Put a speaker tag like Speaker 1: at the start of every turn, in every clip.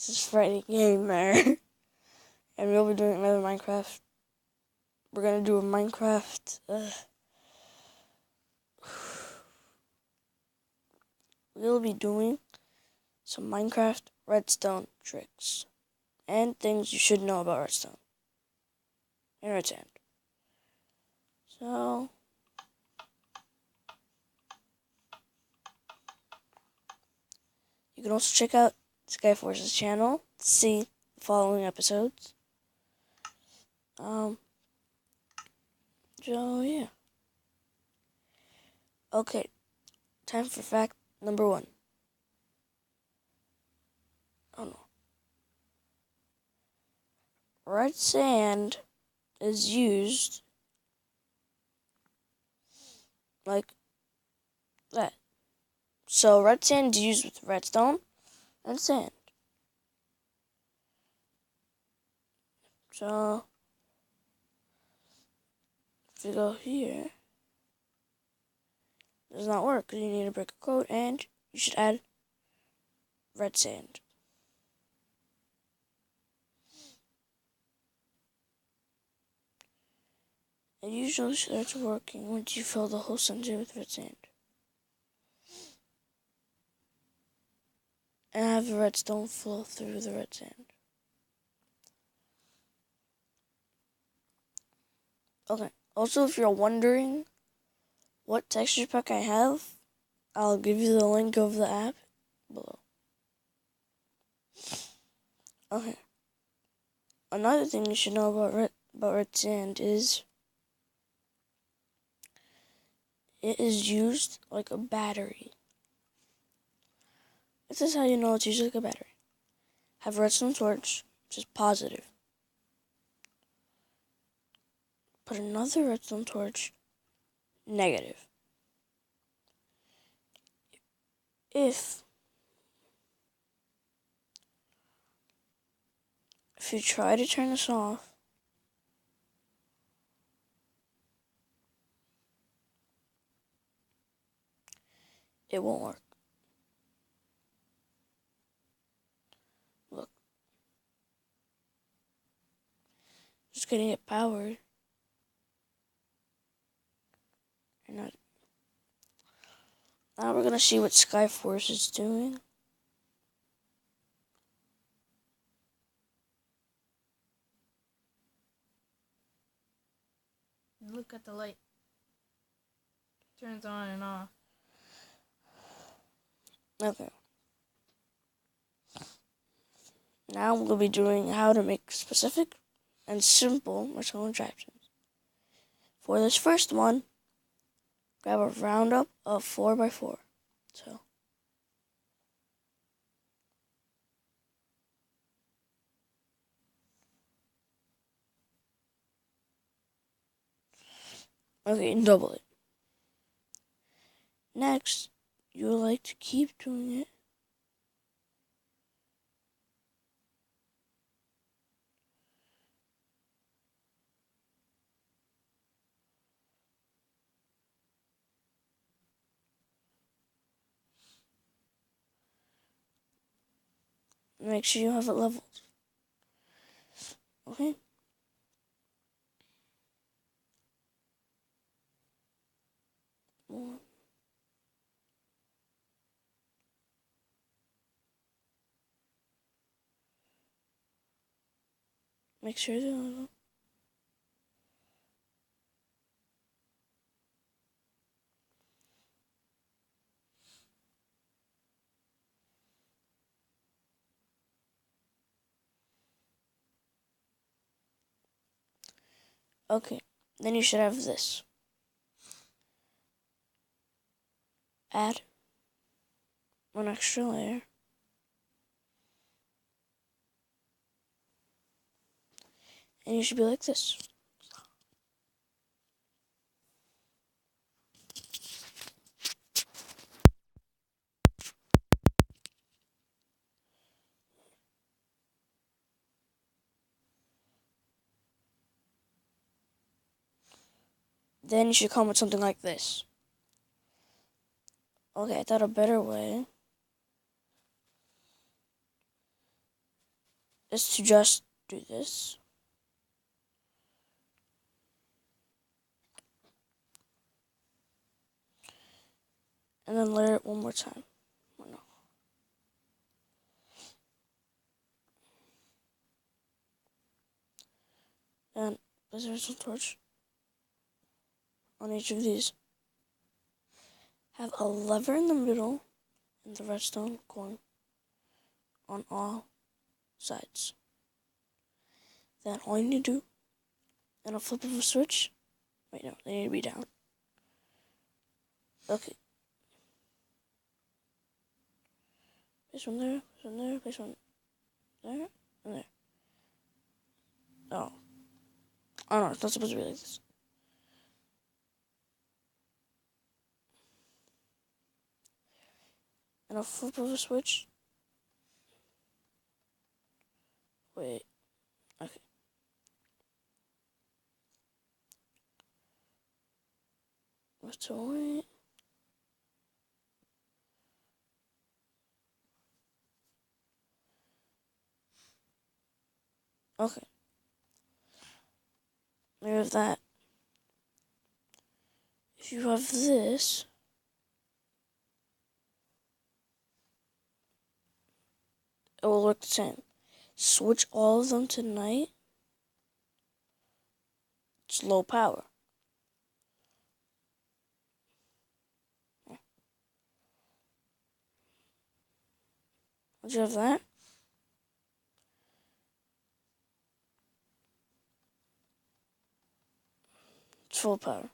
Speaker 1: This is Friday Gamer, and we'll be doing another Minecraft. We're gonna do a Minecraft. We'll be doing some Minecraft redstone tricks and things you should know about redstone and red sand. So, you can also check out Skyforce's channel to see the following episodes. So yeah. Okay, time for fact number 1. Oh no. Red sand is used like that. So red sand is used with redstone and sand. So if you go here, it does not work because you need to break a code and you should add red sand. It usually starts working once you fill the whole center with red sand. And have the redstone flow through the red sand. Okay, also if you're wondering what texture pack I have, I'll give you the link of the app below. Okay. Another thing you should know about red sand is it is used like a battery. This is how you know it's used like a battery. Have a redstone torch, which is positive. Put another redstone torch, negative. If you try to turn this off, it won't work. Look. Just getting it powered. Or not. Now we're gonna see what Skyforce is doing.
Speaker 2: Look at the light. Turns on and off.
Speaker 1: Okay. Now we'll be doing how to make specific and simple redstone attractions. For this first one, grab a roundup of 4x4. So, okay, and double it. Next, you would like to keep doing it. Make sure you have it leveled. Okay? One. Make sure they're level. Okay, then you should have this. Add one extra layer. And you should be like this. Then you should come with something like this. Okay, I thought a better way is to just do this. And then layer it one more time. Oh, no. And place a redstone torch on each of these. Have a lever in the middle and the redstone going on all sides. Then all you need to do, and a flip of a switch. Wait, no, they need to be down. Okay. Place one there, place one there, place one there, and there. Oh. Oh no, it's not supposed to be like this. And a flip of a switch. Wait. Okay. What's the wait? Okay. There's that. If you have this, it will look the same. Switch all of them to night. It's low power. Once you have that, it's full power.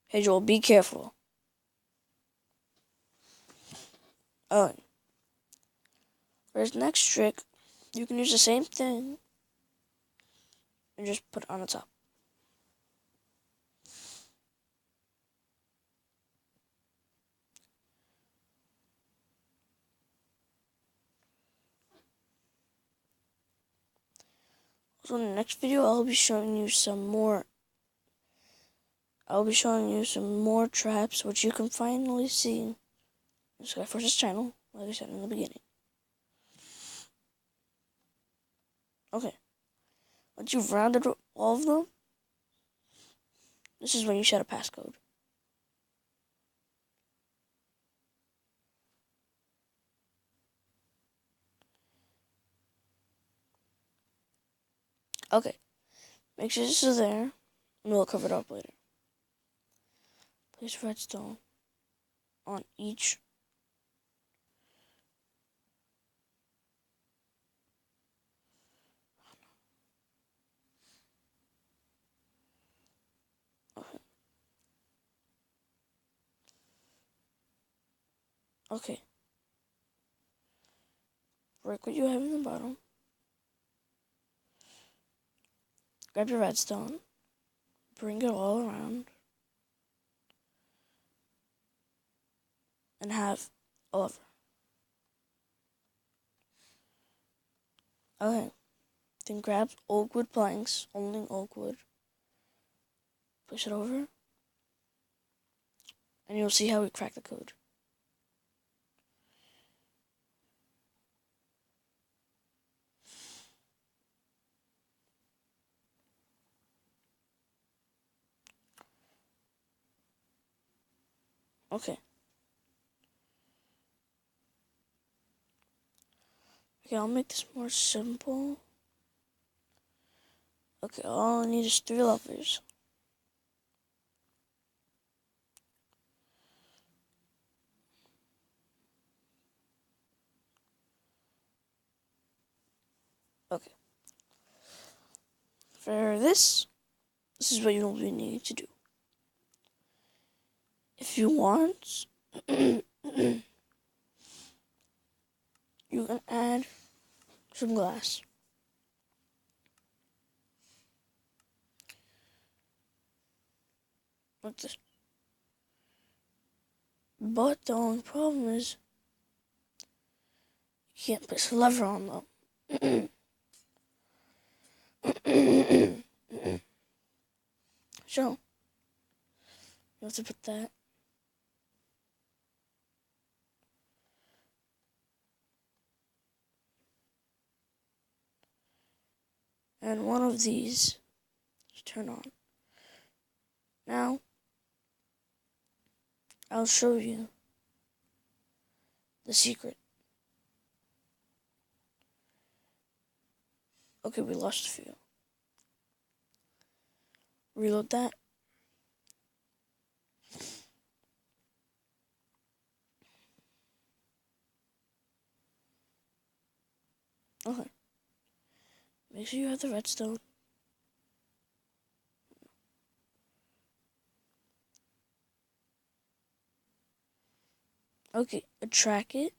Speaker 1: Hey Joel, be careful. Oh, for his next trick, you can use the same thing and just put it on the top. So in the next video, I'll be showing you some more traps, which you can finally see in Skyforce's channel, like I said in the beginning. Okay. Once you've rounded all of them, this is when you set a passcode. Okay. Make sure this is there, and we'll cover it up later. Place redstone on each. Okay. Break what you have in the bottom. Grab your redstone. Bring it all around. And have a lever. Okay. Then grab oak wood planks, only oak wood. Push it over. And you'll see how we crack the code. Okay. Okay, I'll make this more simple. Okay, all I need is 3 levers. Okay. For this is what you will need to do. If you want, you can add some glass. Like this. But the only problem is you can't place a lever on them. So, you have to put that and one of these turn on. Now, I'll show you the secret. Okay, we lost a few. Reload that. Okay. Make sure you have the redstone. Okay, attract it.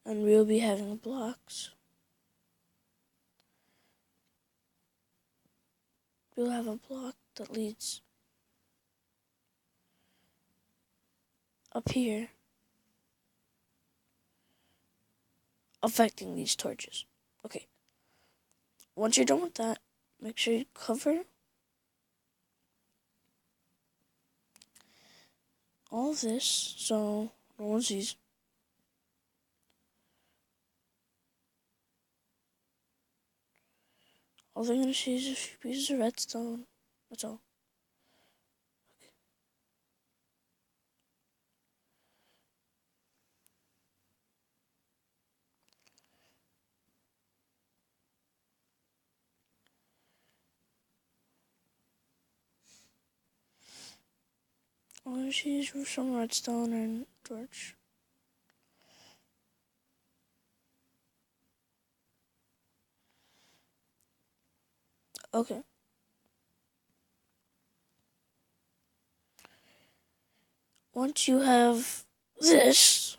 Speaker 1: And we'll be having blocks. We'll have a block that leads up here, affecting these torches. Okay. Once you're done with that, make sure you cover all of this so no one sees. All they're gonna see is a few pieces of redstone. That's all. Okay. All they're gonna see is some redstone and torch. Okay. Once you have this,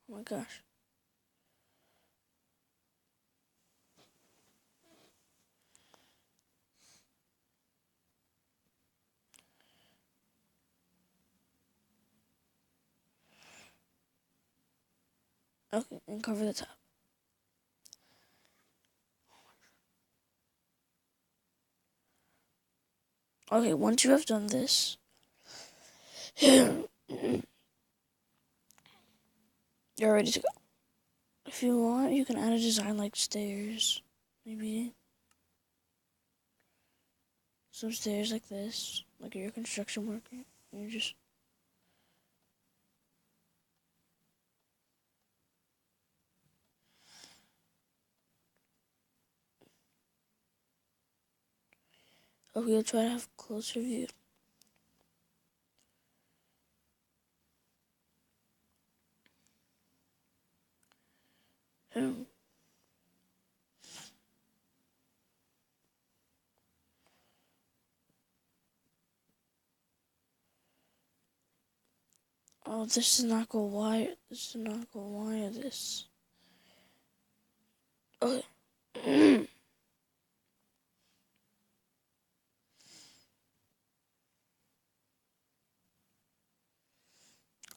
Speaker 1: oh my gosh. Okay, and cover the top. Okay, once you have done this, you're ready to go. If you want, you can add a design like stairs, maybe some stairs like this, like you're a construction worker. You just okay. We'll try to have a closer view. Oh, this does not go wire. This does not go wire. This. Okay.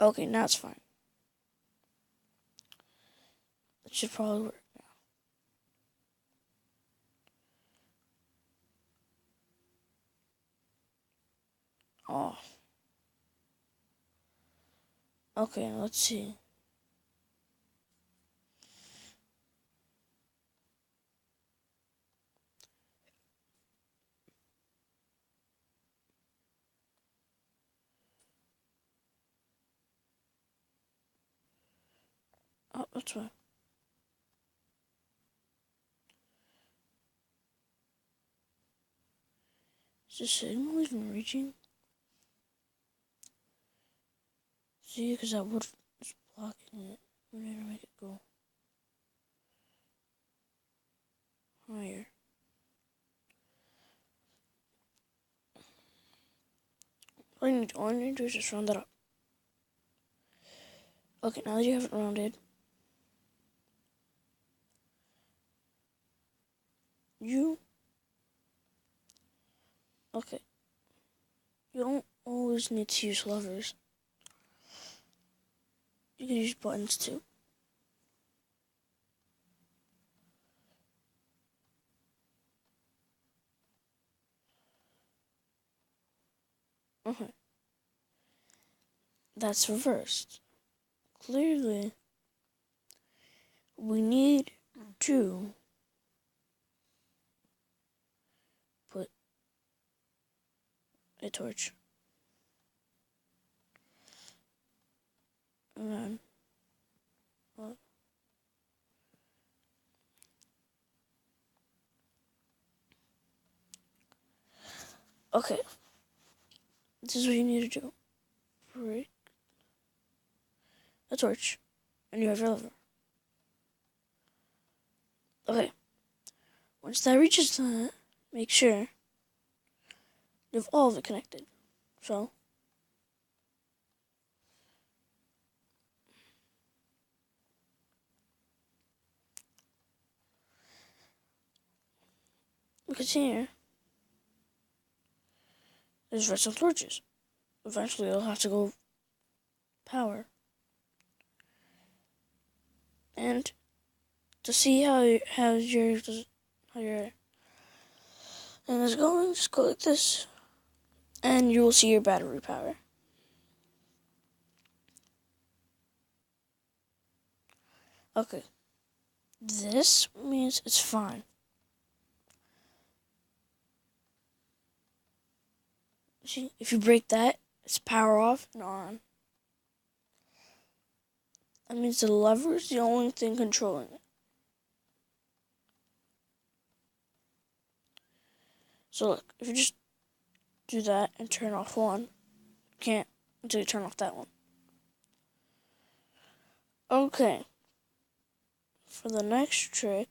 Speaker 1: Okay, now it's fine. It should probably work now. Oh. Okay, let's see. Oh, that's fine. Is the signal even reaching? See, because that wood is blocking it. We need to make it go higher. All you need to do is just round that up. Okay, now that you have it rounded, okay, you don't always need to use levers. You can use buttons too. Okay. That's reversed. Clearly, we need to put a torch. And then okay. This is what you need to do. Break a torch, and you have your lever. Okay. Once that reaches that, make sure you have all of it connected. So, because here, there's redstone torches. Eventually, it'll have to go power. And to see how your thing is going, just go like this, and you will see your battery power. Okay, this means it's fine. See, if you break that, it's power off and on. That means the lever is the only thing controlling it. So look, if you just do that and turn off one, you can't until you turn off that one. Okay. For the next trick,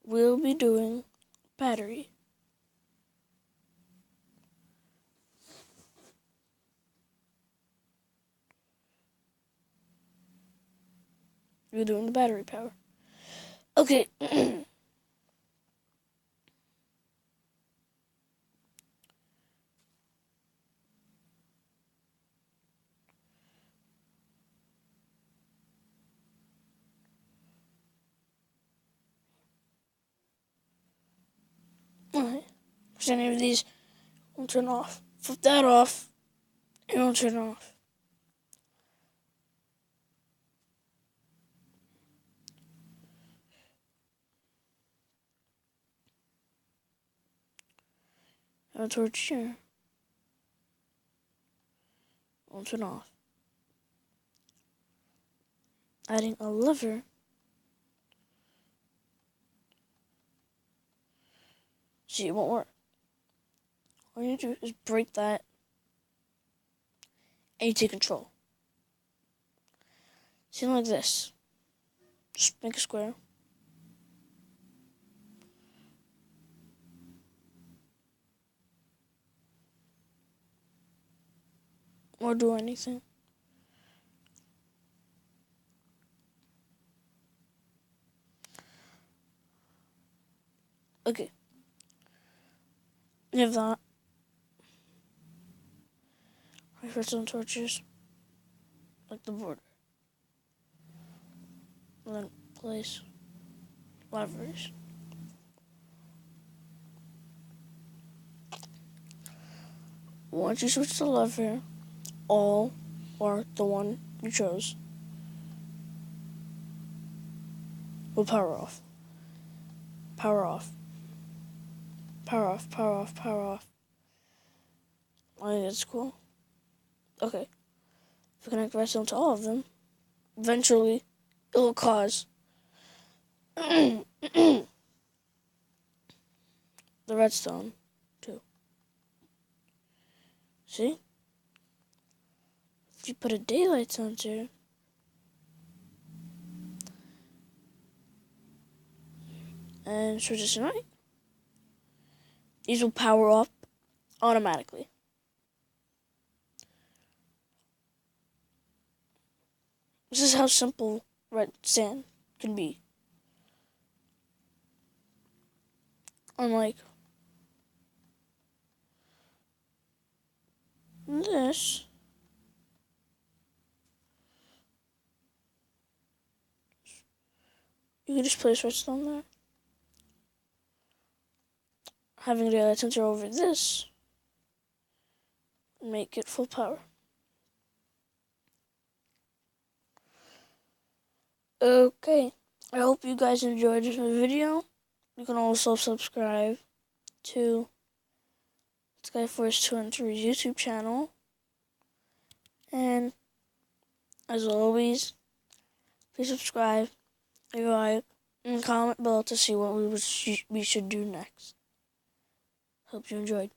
Speaker 1: we'll be doing battery. We're doing the battery power. Okay. Alright. If any of these won't turn off, flip that off, it won't turn off. And a torch here won't turn off. Adding a lever see, it won't work. All you need to do is break that and you take control. See, like this. Just make a square. Or do anything. Okay. You have that. Wait for some torches. Like the border. And then place levers. Once you switch the lever, all or the one you chose will power off. Power off. Power off, power off, power off. I think that's cool. Okay. If you connect redstone to all of them, eventually it will cause the redstone too. See? If you put a daylight sensor and switch it to night, these will power up automatically. This is how simple redstone can be. Unlike this, you can just place redstone there. having daylight sensor over this, make it full power. Okay, I hope you guys enjoyed this video. You can also subscribe to Skyforce213's YouTube channel. And as always, please subscribe, leave a like, and comment below to see what we should do next. Hope you enjoyed.